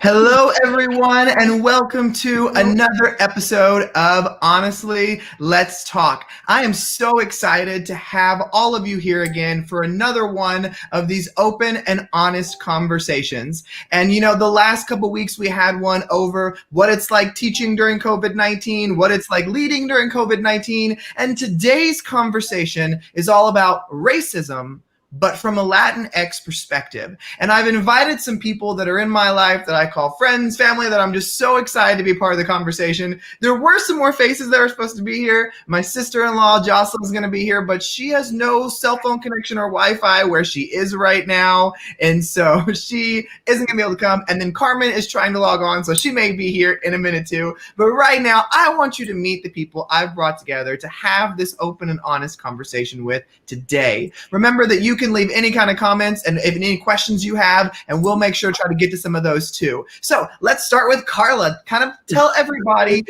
Hello, everyone, and welcome to another episode of Honestly, Let's Talk. I am so excited to have all of you here again for another one of these open and honest conversations. And the last couple weeks we had one over what it's like teaching during COVID-19, what it's like leading during COVID-19, and today's conversation is all about racism, but from a Latinx perspective. And I've invited some people that are in my life that I call friends, family, that I'm just so excited to be part of the conversation. There were some more faces that were supposed to be here. My sister-in-law, Jocelyn's going to be here, but she has no cell phone connection or Wi-Fi where she is right now. And so she isn't going to be able to come. And then Carmen is trying to log on, so she may be here in a minute too. But right now, I want you to meet the people I've brought together to have this open and honest conversation with today. Remember that you can leave any kind of comments and if any questions you have, and we'll make sure to try to get to some of those too. So let's start with Carla. Kind of tell everybody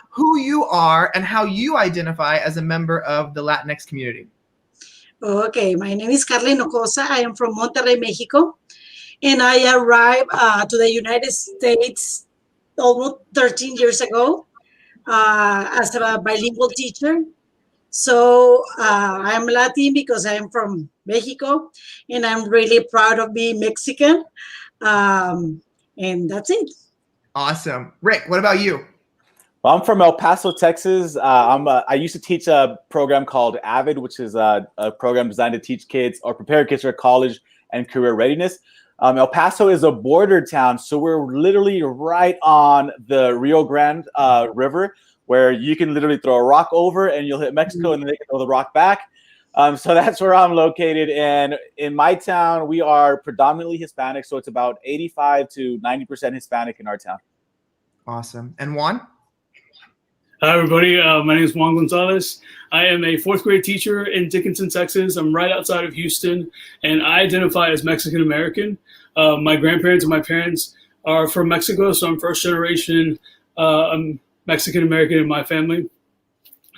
who you are and how you identify as a member of the Latinx community. Okay, my name is Carla Hinojosa. I am from Monterrey, Mexico, and I arrived to the United States almost 13 years ago as a bilingual teacher. So I'm Latin because I'm from Mexico, and I'm really proud of being Mexican. And that's it. Awesome. Rick, what about you? Well, I'm from El Paso, Texas. I used to teach a program called AVID, which is a program designed to teach kids or prepare kids for college and career readiness. El Paso is a border town, so we're literally right on the Rio Grande River, where you can literally throw a rock over and you'll hit Mexico and then they can throw the rock back. So that's where I'm located. And in my town, we are predominantly Hispanic. So it's about 85 to 90% Hispanic in our town. Awesome. And Juan? Hi, everybody. My name is Juan Gonzalez. I am a fourth grade teacher in Dickinson, Texas. I'm right outside of Houston, and I identify as Mexican American. My grandparents and my parents are from Mexico, so I'm first generation. I'm Mexican American in my family.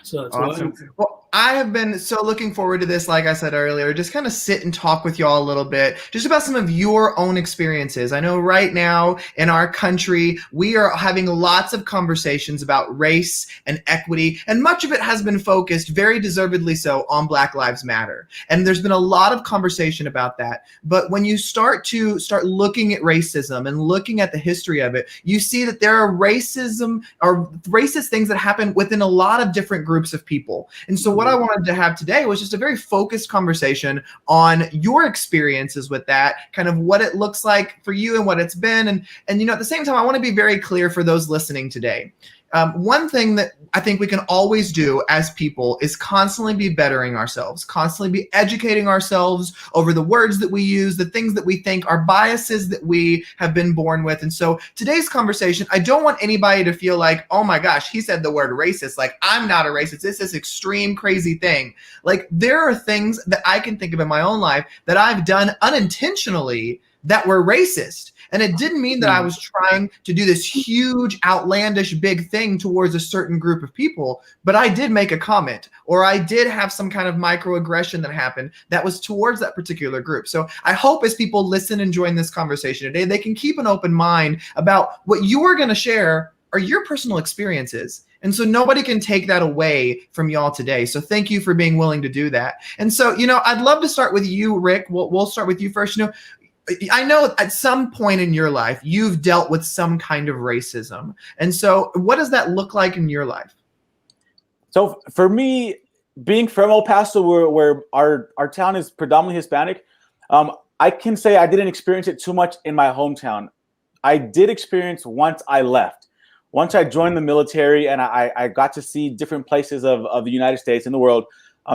So that's awesome. Well, I have been so looking forward to this, like I said earlier, just kind of sit and talk with y'all a little bit, just about some of your own experiences. I know right now in our country, we are having lots of conversations about race and equity, and much of it has been focused, very deservedly so, on Black Lives Matter. And there's been a lot of conversation about that. But when you start looking at racism and looking at the history of it, you see that there are racism or racist things that happen within a lot of different groups of people. And so what I wanted to have today was just a very focused conversation on your experiences with that, kind of what it looks like for you and what it's been. And at the same time, I want to be very clear for those listening today. One thing that I think we can always do as people is constantly be bettering ourselves, constantly be educating ourselves over the words that we use, the things that we think are biases that we have been born with. And so today's conversation, I don't want anybody to feel like, oh my gosh, he said the word racist. Like, I'm not a racist. It's this extreme, crazy thing. Like, there are things that I can think of in my own life that I've done unintentionally that were racist. And it didn't mean that I was trying to do this huge, outlandish, big thing towards a certain group of people, but I did make a comment, or I did have some kind of microaggression that happened that was towards that particular group. So I hope as people listen and join this conversation today, they can keep an open mind about what you're going to share are your personal experiences. And so nobody can take that away from y'all today. So thank you for being willing to do that. And so, I'd love to start with you, Rick. We'll start with you first. I know at some point in your life, you've dealt with some kind of racism. And so what does that look like in your life? So for me, being from El Paso, where our town is predominantly Hispanic, I can say I didn't experience it too much in my hometown. I did experience once I left. Once I joined the military and I got to see different places of the United States and the world,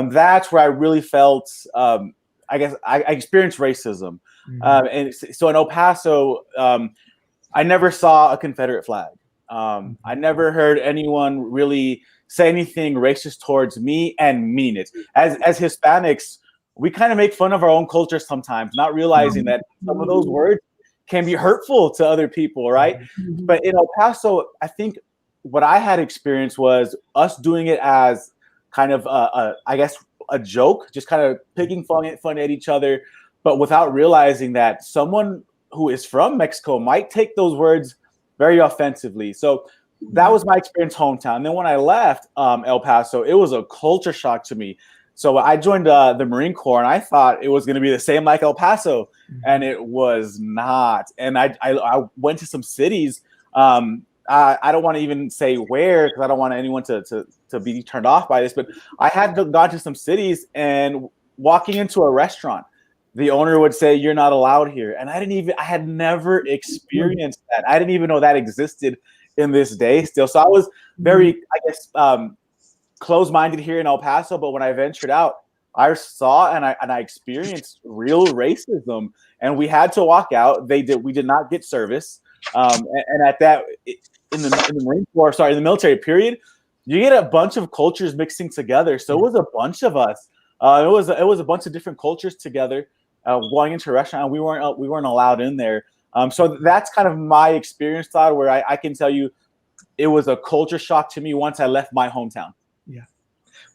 that's where I really felt, I guess, I experienced racism. And so in El Paso, I never saw a Confederate flag. I never heard anyone really say anything racist towards me and mean it. As Hispanics, we kind of make fun of our own culture sometimes, not realizing that some of those words can be hurtful to other people, right? But in El Paso, I think what I had experienced was us doing it as kind of, I guess, a joke, just kind of picking fun at each other, but without realizing that someone who is from Mexico might take those words very offensively. So that was my experience hometown. And then when I left El Paso, it was a culture shock to me. So I joined the Marine Corps, and I thought it was going to be the same like El Paso, and it was not. And I went to some cities. I don't want to even say where, because I don't want anyone to be turned off by this, but I had gone to some cities, and walking into a restaurant, the owner would say, "You're not allowed here." And I had never experienced that. I didn't even know that existed in this day still. So I was very, I guess, closed-minded here in El Paso, but when I ventured out, I saw and I experienced real racism, and we had to walk out. We did not get service. And at that, in the Marine Corps, in the military period, you get a bunch of cultures mixing together. So it was a bunch of us. It was a bunch of different cultures together going into a restaurant, and we weren't allowed in there. So that's kind of my experience, Todd, where I can tell you it was a culture shock to me once I left my hometown. Yeah.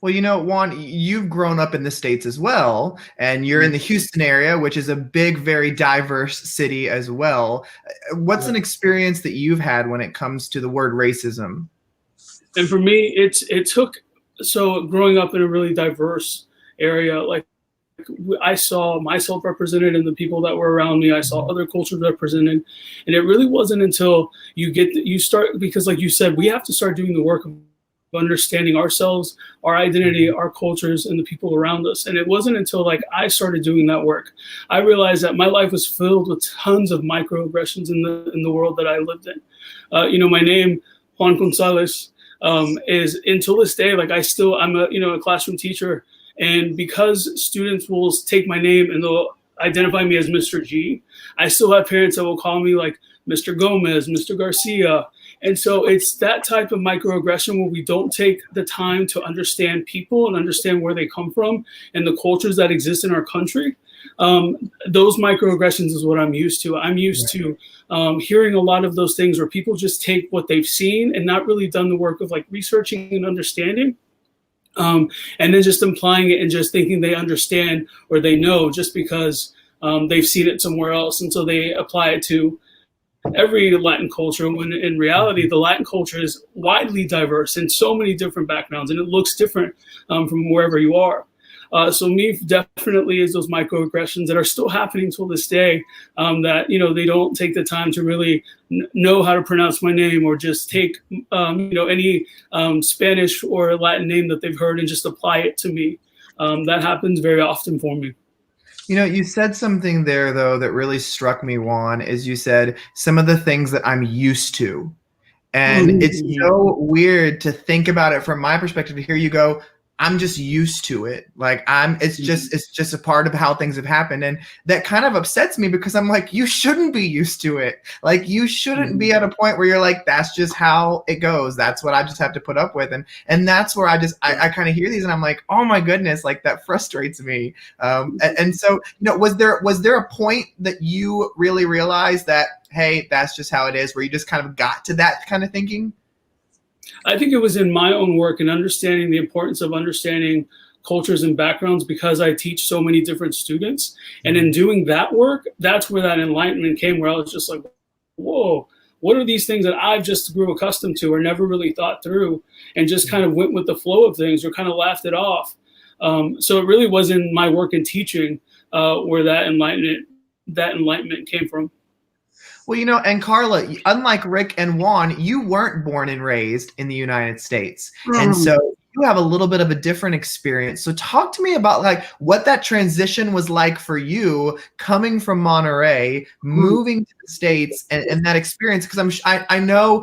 Well, Juan, you've grown up in the States as well, and you're in the Houston area, which is a big, very diverse city as well. What's an experience that you've had when it comes to the word racism? And for me, so growing up in a really diverse area, like I saw myself represented in the people that were around me. I saw other cultures represented, and it really wasn't until you start, because like you said, we have to start doing the work of understanding ourselves, our identity, our cultures, and the people around us. And it wasn't until like I started doing that work, I realized that my life was filled with tons of microaggressions in the world that I lived in. My name, Juan Gonzalez, is until this day, like I'm a classroom teacher. And because students will take my name and they'll identify me as Mr. G, I still have parents that will call me like Mr. Gomez, Mr. Garcia. And so it's that type of microaggression where we don't take the time to understand people and understand where they come from and the cultures that exist in our country. Those microaggressions is what I'm used to. I'm used to hearing a lot of those things where people just take what they've seen and not really done the work of like researching and understanding. And then just implying it and just thinking they understand or they know just because they've seen it somewhere else. And so they apply it to every Latin culture, when in reality, the Latin culture is widely diverse in so many different backgrounds, and it looks different from wherever you are. So me definitely is those microaggressions that are still happening till this day, that, they don't take the time to really know how to pronounce my name, or just take, any Spanish or Latin name that they've heard and just apply it to me. That happens very often for me. You said something there, though, that really struck me, Juan, is you said some of the things that I'm used to. And it's so weird to think about it from my perspective, to hear you go, I'm just used to it. Like it's just a part of how things have happened. And that kind of upsets me, because I'm like, you shouldn't be used to it. Like you shouldn't be at a point where you're like, that's just how it goes. That's what I just have to put up with. And that's where I kind of hear these and I'm like, oh my goodness, like that frustrates me. And so, was there a point that you really realized that, hey, that's just how it is, where you just kind of got to that kind of thinking? I think it was in my own work and understanding the importance of understanding cultures and backgrounds, because I teach so many different students. And in doing that work, that's where that enlightenment came, where I was just like, whoa, what are these things that I've just grew accustomed to or never really thought through, and just kind of went with the flow of things or kind of laughed it off. So it really was in my work in teaching where that enlightenment came from. Well, and Carla, unlike Rick and Juan, you weren't born and raised in the United States. And so you have a little bit of a different experience. So talk to me about like what that transition was like for you, coming from Monterey, moving to the States, and that experience. Because I know,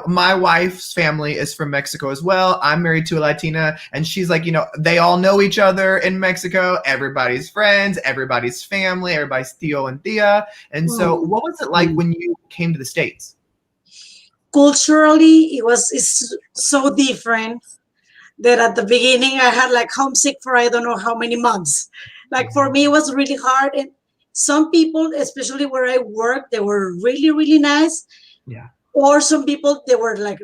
my wife's family is from Mexico as well. I'm married to a Latina, and she's like, they all know each other in Mexico. Everybody's friends, everybody's family, everybody's tío and tía. And so what was it like when you came to the States? Culturally, it's so different that at the beginning I had like homesick for I don't know how many months. Like for me, it was really hard. And some people, especially where I work, they were really, really nice. Yeah. Or some people, they were like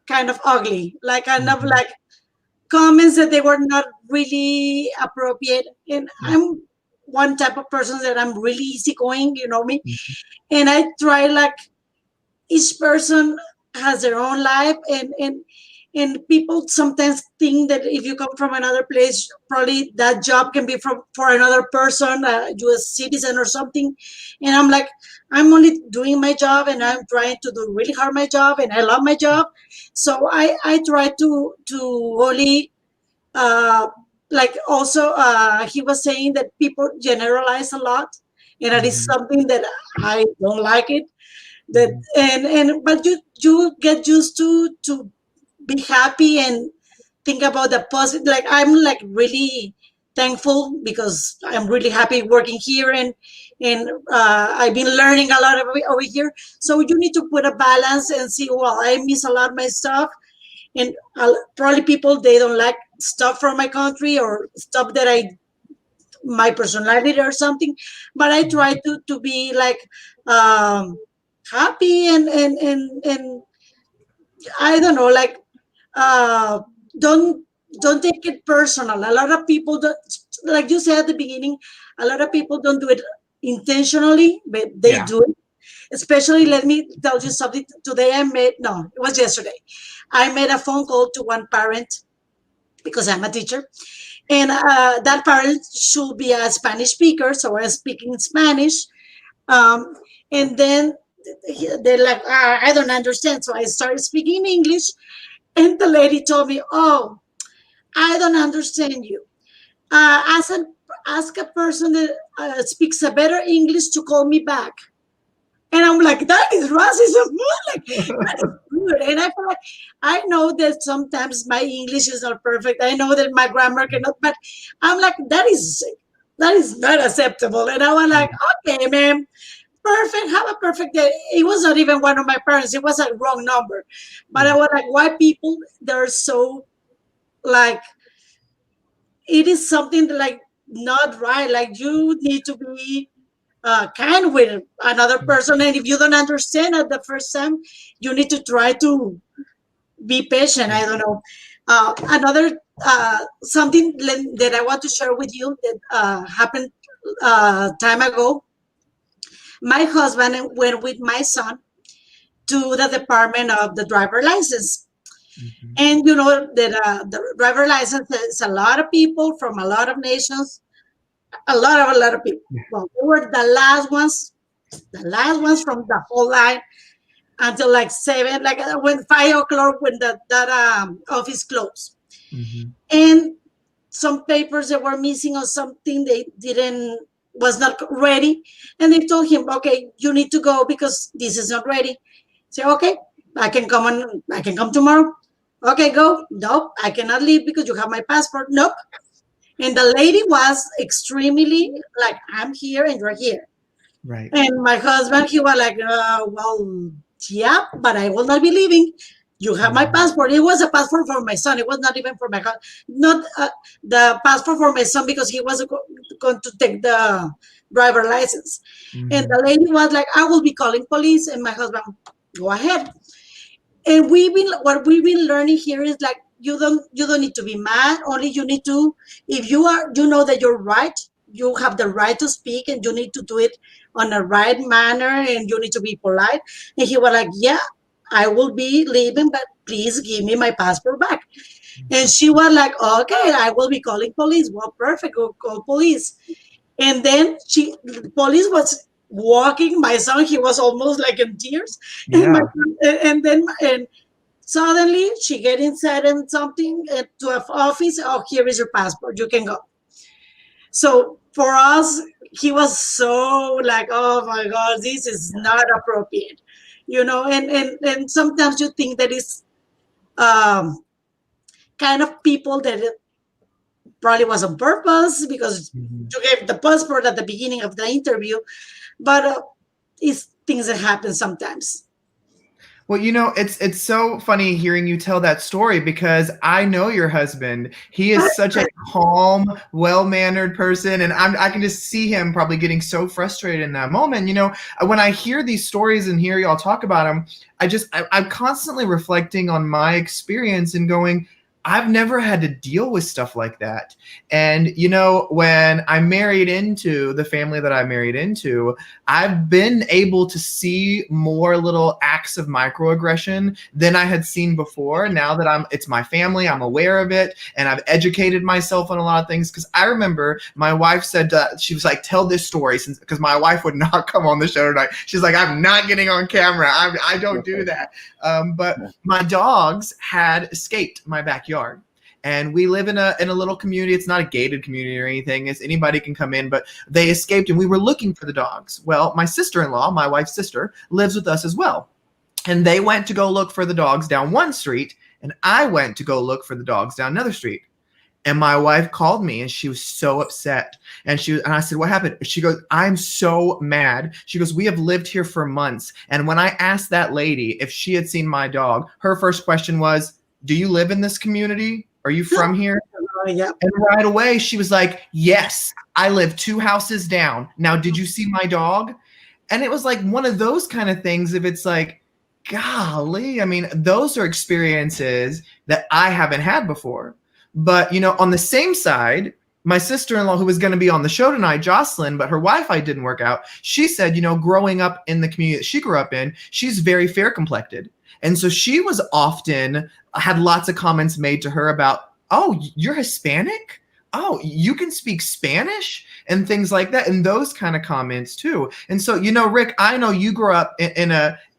kind of ugly, like kind of like comments that they were not really appropriate. And I'm one type of person that I'm really easygoing, you know me, and I try like each person has their own life, and people sometimes think that if you come from another place, probably that job can be from for another person, a U.S. citizen or something. And I'm like, I'm only doing my job, and I'm trying to do really hard my job, and I love my job. So I try to only uh, like also he was saying that people generalize a lot, and that is something that I don't like it. That and but you get used to be happy and think about the positive. Like I'm like really thankful because I'm really happy working here, and I've been learning a lot over here. So you need to put a balance and see. Well, I miss a lot of my stuff, and probably people they don't like stuff from my country or stuff that I my personality or something. But I try to be like happy and I don't know, like uh, don't don't take it personal. A lot of people don't, like you said at the beginning. A lot of people don't do it intentionally, but they Yeah. do it. Especially, let me tell you something. Today I made no, it was yesterday. I made a phone call to one parent because I'm a teacher, and that parent should be a Spanish speaker, so I was speaking Spanish, um, and then they're like, I don't understand, so I started speaking English, and the lady told me, "Oh, I don't understand you. Ask a person that speaks a better English to call me back." And I'm like, that is racism. Like, that is weird. And I feel like I know that sometimes my English is not perfect. I know that my grammar cannot, but I'm like, that is not acceptable. And I was like, okay, man, perfect. Have a perfect day. It was not even one of my parents. It was a wrong number. But I was like, why people they're so like it is something that, like not right. Like you need to be kind with another person, and if you don't understand at the first time, you need to try to be patient. I don't know. Another something that I want to share with you that happened time ago. My husband went with my son to the department of the driver license. And you know that the driver license is a lot of people from a lot of nations, a lot of people. Well, they were the last ones from the whole line until like 7, like when 5 o'clock when that office closed. And some papers that were missing or something they didn't was not ready, and they told him, okay, you need to go because this is not ready. Say, okay, I can come tomorrow. Okay, go. Nope, I cannot leave because you have my passport. Nope. And the lady was extremely like, I'm here and you're here. Right. And my husband, he was like, well, yeah, but I will not be leaving. You have my passport. It was a passport for my son. It was not even for my husband. Not the passport for my son because he was going to take the driver license. And the lady was like, I will be calling police. And my husband, go ahead. And what we've been learning here is like you don't need to be mad. Only you need to, if you know that you're right, you have the right to speak, and you need to do it on a right manner, and you need to be polite. And he was like, yeah, I will be leaving, but please give me my passport back. And she was like, okay, I will be calling police. Well, perfect, go call police. And then police was walking my son. He was almost like in tears. Yeah. And suddenly she get inside and something to an office. Oh, here is your passport. You can go. So for us, he was so like, oh my God, this is not appropriate, you know. And sometimes you think that it's um, kind of people that it probably was on purpose because you gave the passport at the beginning of the interview, but it's things that happen sometimes. Well, you know, it's so funny hearing you tell that story because I know your husband. He is such a calm, well-mannered person, and I can just see him probably getting so frustrated in that moment. You know, when I hear these stories and hear y'all talk about them, I'm constantly reflecting on my experience and going, I've never had to deal with stuff like that. And, you know, when I married into the family that I married into, I've been able to see more little acts of microaggression than I had seen before. Now that it's my family, I'm aware of it, and I've educated myself on a lot of things. Because I remember my wife said, she was like, tell this story, because my wife would not come on the show tonight. She's like, I'm not getting on camera. I don't do that. But my dogs had escaped my backyard. And we live in a little community. It's not a gated community or anything. It's anybody can come in, but they escaped and we were looking for the dogs. Well, my sister-in-law, my wife's sister, lives with us as well. And they went to go look for the dogs down one street, and I went to go look for the dogs down another street. And my wife called me and she was so upset. And I said, what happened? She goes, I'm so mad. She goes, we have lived here for months. And when I asked that lady if she had seen my dog, her first question was, do you live in this community? Are you from here? Yeah. And right away she was like, yes, I live 2 houses down. Now, did you see my dog? And it was like one of those kind of things. If it's like, golly, I mean, those are experiences that I haven't had before. But, you know, on the same side, my sister-in-law, who was going to be on the show tonight, Jocelyn, but her Wi-Fi didn't work out. She said, you know, growing up in the community that she grew up in, she's very fair complected. And so she was often had lots of comments made to her about, oh, you're Hispanic? Oh, you can speak Spanish and things like that. And those kind of comments too. And so, you know, Rick, I know you grew up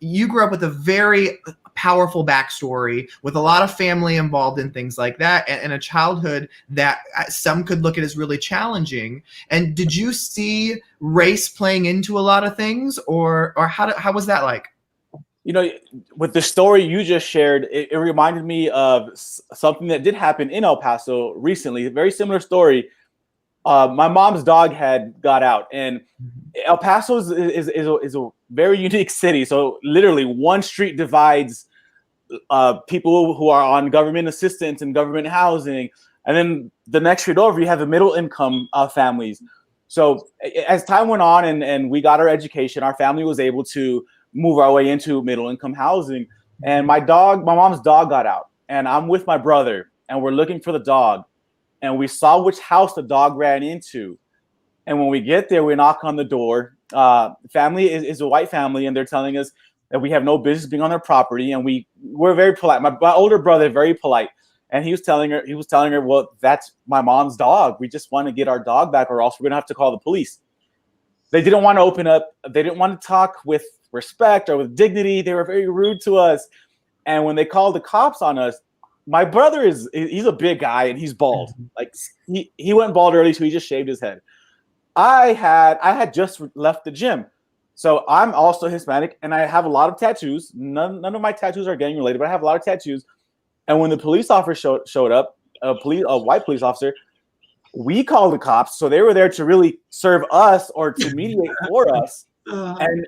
you grew up with a very powerful backstory with a lot of family involved in things like that, and a childhood that some could look at as really challenging. And did you see race playing into a lot of things, or how was that like? You know, with the story you just shared, it reminded me of something that did happen in El Paso recently. A very similar story. My mom's dog had got out, and El Paso is a very unique city. So literally one street divides people who are on government assistance and government housing. And then the next street over, you have the middle income families. So as time went on and we got our education, our family was able to move our way into middle income housing. And my mom's dog got out, and I'm with my brother, and we're looking for the dog. And we saw which house the dog ran into. And when we get there, we knock on the door. The family is a white family, and they're telling us that we have no business being on their property. And we're very polite. My older brother, very polite. And he was telling her, well, that's my mom's dog. We just want to get our dog back, or else we're going to have to call the police. They didn't want to open up. They didn't want to talk with respect or with dignity. They were very rude to us. And when they called the cops on us, my brother he's a big guy and he's bald. Like he went bald early, so he just shaved his head. I had just left the gym. So I'm also Hispanic, and I have a lot of tattoos. None of my tattoos are gang related, but I have a lot of tattoos. And when the police officer showed up, a white police officer, we called the cops. So they were there to really serve us or to mediate for us. And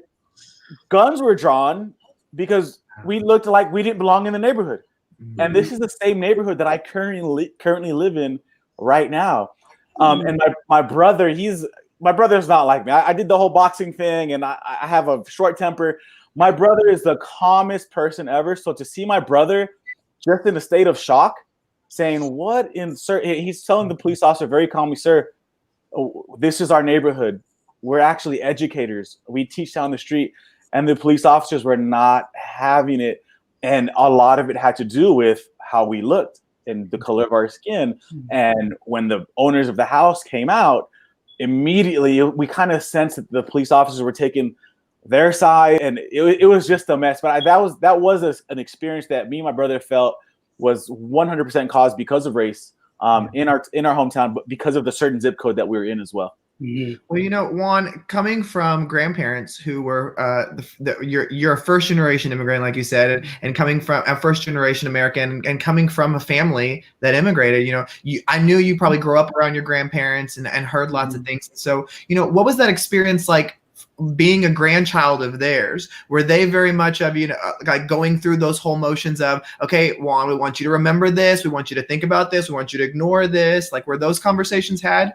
guns were drawn because we looked like we didn't belong in the neighborhood. And this is the same neighborhood that I currently live in right now. And my brother's not like me. I did the whole boxing thing, and I have a short temper. My brother is the calmest person ever. So to see my brother just in a state of shock, saying, "What in sir?" He's telling the police officer very calmly, "Sir, this is our neighborhood. We're actually educators. We teach down the street." And the police officers were not having it. And a lot of it had to do with how we looked and the color of our skin. And when the owners of the house came out, immediately we kind of sensed that the police officers were taking their side, and it was just a mess. But that was an experience that me and my brother felt was 100% caused because of race in our hometown, but because of the certain zip code that we were in as well. Well, you know, Juan, coming from grandparents who were you're a first generation immigrant, like you said, and coming from a first generation American, and coming from a family that immigrated, you know, I knew you probably grew up around your grandparents and heard lots of things. So, you know, what was that experience like being a grandchild of theirs? Were they very much of, you know, like going through those whole motions of, okay, Juan, we want you to remember this, we want you to think about this, we want you to ignore this? Like, were those conversations had?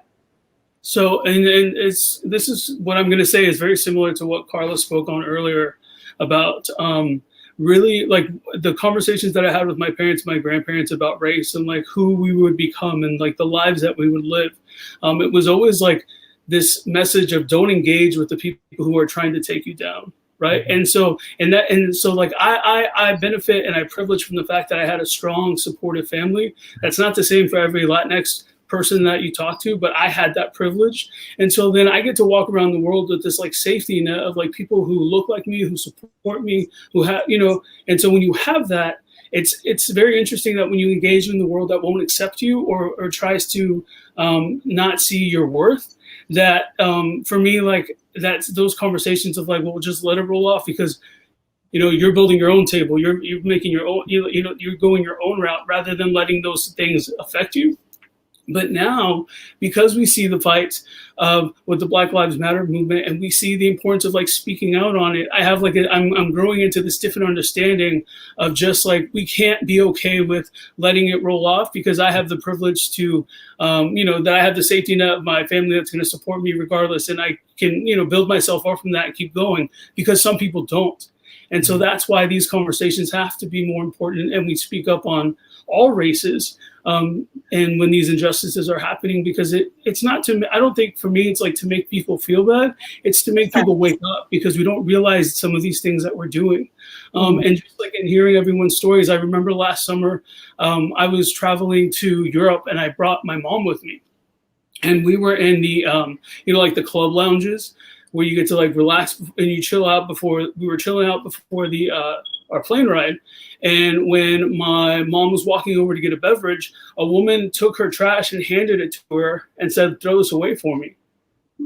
So, and this is what I'm going to say is very similar to what Carla spoke on earlier about really like the conversations that I had with my parents, my grandparents about race and like who we would become and like the lives that we would live. It was always like this message of don't engage with the people who are trying to take you down. Right. And so like I benefit and I privilege from the fact that I had a strong, supportive family. That's not the same for every Latinx person that you talk to, but I had that privilege. And so then I get to walk around the world with this like safety net of like people who look like me, who support me, who have, you know, and so when you have that, it's very interesting that when you engage in the world that won't accept you or tries to not see your worth, that for me, like that's those conversations of like, well, just let it roll off because, you know, you're building your own table, you're making your own, you know, you're going your own route rather than letting those things affect you. But now, because we see the fights of with the Black Lives Matter movement, and we see the importance of like speaking out on it, I have like I'm growing into this different understanding of just like we can't be okay with letting it roll off because I have the privilege to, you know, that I have the safety net of my family that's going to support me regardless, and I can, you know, build myself up from that and keep going because some people don't. And so that's why these conversations have to be more important, and we speak up on all races. And when these injustices are happening, because it's not to, I don't think for me, it's like to make people feel bad. It's to make people wake up because we don't realize some of these things that we're doing. And just like in hearing everyone's stories, I remember last summer, I was traveling to Europe and I brought my mom with me. And we were in the, you know, like the club lounges where you get to like relax and you chill out before, we were chilling out before the, our plane ride. And when my mom was walking over to get a beverage, a woman took her trash and handed it to her and said, throw this away for me.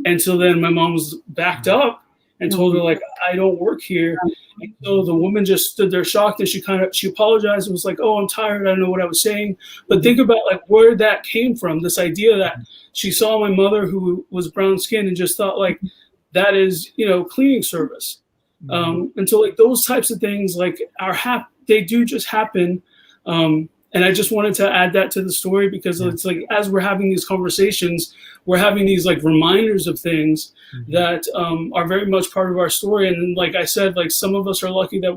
And so then my mom was backed up and told her, like, I don't work here. And so the woman just stood there shocked and she apologized and was like, oh, I'm tired. I don't know what I was saying. But think about like where that came from, this idea that she saw my mother who was brown skinned and just thought like that is, you know, cleaning service. And so like those types of things like they do just happen. And I just wanted to add that to the story because it's like, as we're having these conversations, we're having these like reminders of things that are very much part of our story. And then, like I said, like some of us are lucky that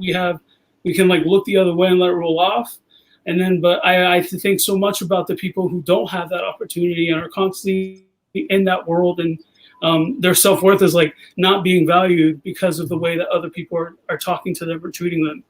we can like look the other way and let it roll off. And then, but I think so much about the people who don't have that opportunity and are constantly in that world, and their self-worth is like not being valued because of the way that other people are talking to them or treating them.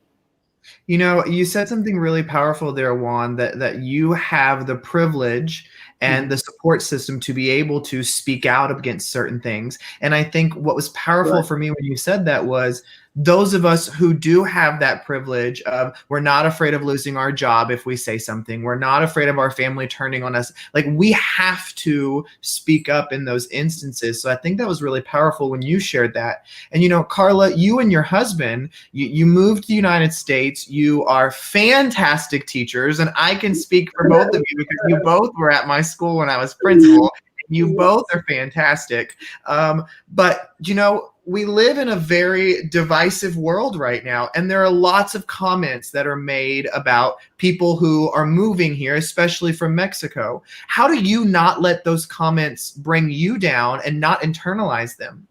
You know, you said something really powerful there, Juan, that you have the privilege and the support system to be able to speak out against certain things. And I think what was powerful for me when you said that was those of us who do have that privilege of, we're not afraid of losing our job if we say something. We're not afraid of our family turning on us. Like, we have to speak up in those instances. So I think that was really powerful when you shared that. And, you know, Carla, you and your husband, you moved to the United States. You are fantastic teachers. And I can speak for both of you because you both were at my school when I was principal. You both are fantastic. But, you know, we live in a very divisive world right now, and there are lots of comments that are made about people who are moving here, especially from Mexico. How do you not let those comments bring you down and not internalize them?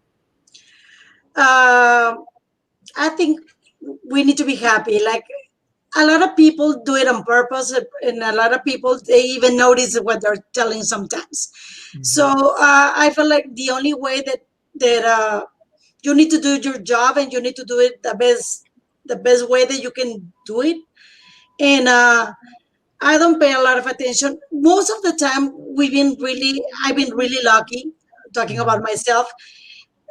I think we need to be happy. Like, a lot of people do it on purpose, and a lot of people, they even notice what they're telling sometimes. So I feel like the only way that you need to do your job, and you need to do it the best way that you can do it. And I don't pay a lot of attention. Most of the time, I've been really lucky, talking about myself,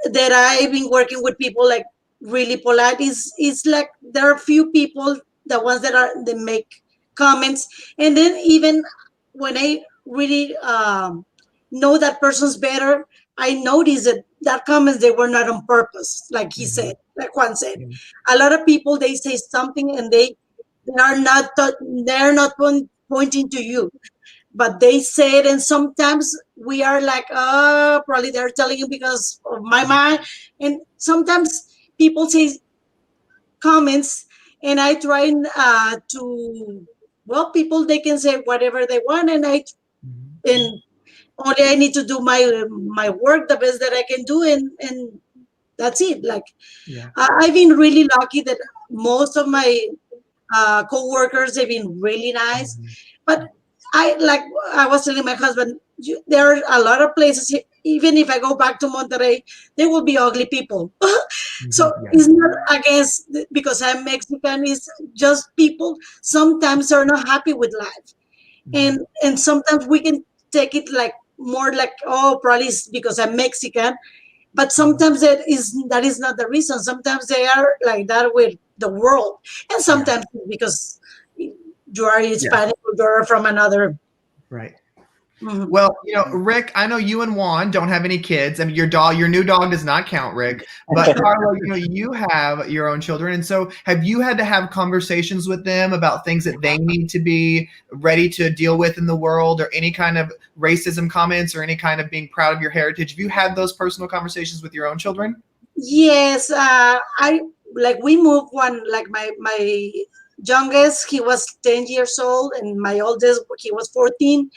that I've been working with people like really polite. It's like there are few people, the ones that make comments, and then even when I really know that person's better, I notice that comments, they were not on purpose, like he said, like Juan said. A lot of people, they say something and they're not pointing to you, but they say it, and sometimes we are like, oh, probably they're telling you because of my mind. And sometimes people say comments, and I try people, they can say whatever they want, and only I need to do my work the best that I can do, and that's it. Like, I've been really lucky that most of my co-workers, they've been really nice. But I was telling my husband, there are a lot of places, even if I go back to Monterrey, there will be ugly people. So it's not against because I'm Mexican, it's just people sometimes are not happy with life. And sometimes we can take it like more like, oh, probably it's because I'm Mexican. But sometimes that is not the reason. Sometimes they are like that with the world. And sometimes because you are Hispanic or you're from another. Right. Mhm. Well, Rick, I know you and Juan don't have any kids. I mean, your new dog does not count, Rick. But Carla, you have your own children, and so have you had to have conversations with them about things that they need to be ready to deal with in the world, or any kind of racism comments, or any kind of being proud of your heritage? Have you had those personal conversations with your own children? Yes, we moved one, like my youngest, he was 10 years old, and my oldest, he was 14.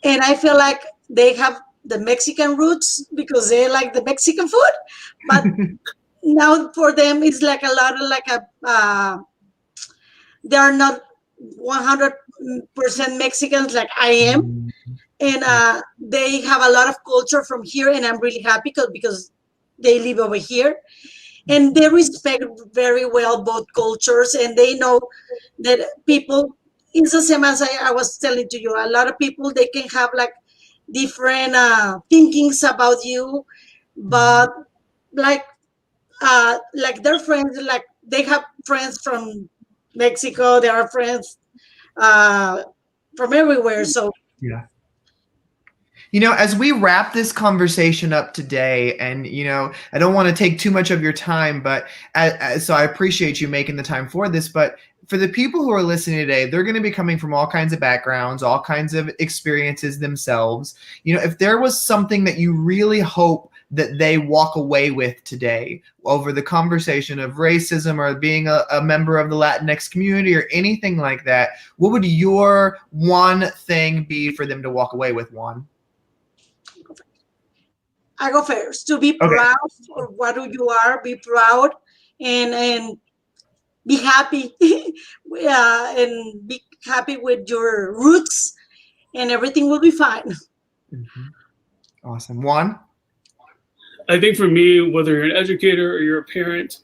And I feel like they have the Mexican roots because they like the Mexican food. But now for them, it's like a lot of they are not 100% Mexicans like I am. And they have a lot of culture from here. And I'm really happy because they live over here. And they respect very well both cultures. And they know that people, it's the same as I was telling to you. A lot of people, they can have like different thinkings about you, but like their friends, like they have friends from Mexico, they are friends from everywhere. So Yeah. As we wrap this conversation up today, and I don't want to take too much of your time, but so I appreciate you making the time for this. But for the people who are listening today, they're going to be coming from all kinds of backgrounds, all kinds of experiences themselves. If there was something that you really hope that they walk away with today over the conversation of racism or being a member of the Latinx community or anything like that, what would your one thing be for them to walk away with, Juan? I go first. To be proud for what you are, be proud and be happy. And be happy with your roots, and everything will be fine. Awesome. Juan? I think for me, whether you're an educator or you're a parent,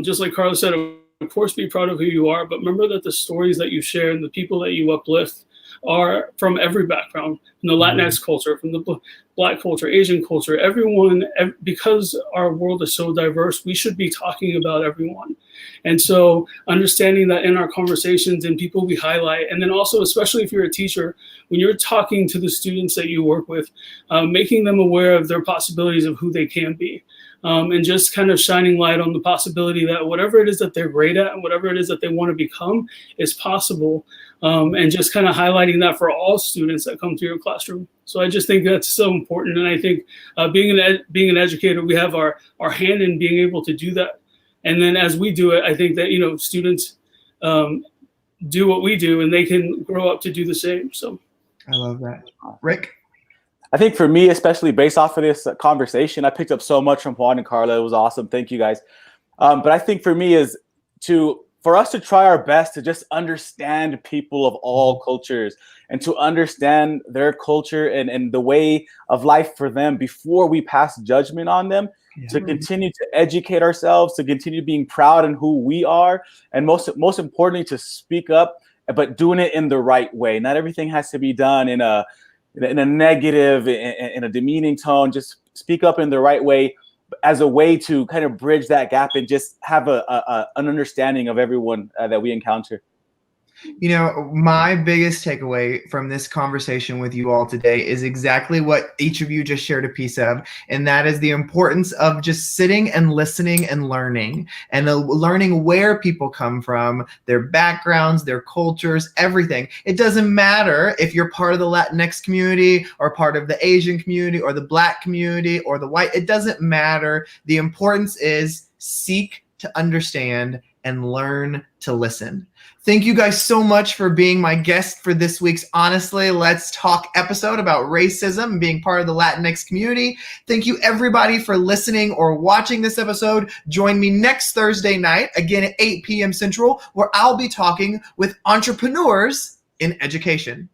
just like Carlos said, of course, be proud of who you are, but remember that the stories that you share and the people that you uplift are from every background, from the Latinx culture, from the Black culture, Asian culture, everyone, because our world is so diverse, we should be talking about everyone. And so understanding that in our conversations and people we highlight, and then also, especially if you're a teacher, when you're talking to the students that you work with, making them aware of their possibilities of who they can be. And just kind of shining light on the possibility that whatever it is that they're great at and whatever it is that they want to become is possible. And just kind of highlighting that for all students that come through your classroom. So I just think that's so important. And I think being an educator, we have our hand in being able to do that. And then as we do it, I think that, students do what we do and they can grow up to do the same. So I love that. Rick? I think for me, especially based off of this conversation, I picked up so much from Juan and Carla. It was awesome. Thank you guys. But I think for me is for us to try our best to just understand people of all cultures and to understand their culture and the way of life for them before we pass judgment on them, to continue to educate ourselves, to continue being proud in who we are, and most importantly, to speak up, but doing it in the right way. Not everything has to be done in a negative, in a demeaning tone. Just speak up in the right way as a way to kind of bridge that gap and just have an understanding of everyone that we encounter. My biggest takeaway from this conversation with you all today is exactly what each of you just shared a piece of, and that is the importance of just sitting and listening and learning where people come from, their backgrounds, their cultures, everything. It doesn't matter if you're part of the Latinx community or part of the Asian community or the Black community or the white. It doesn't matter. The importance is seek to understand and learn to listen. Thank you guys so much for being my guest for this week's Honestly Let's Talk episode about racism and being part of the Latinx community. Thank you everybody for listening or watching this episode. Join me next Thursday night, again at 8 p.m. Central, where I'll be talking with entrepreneurs in education.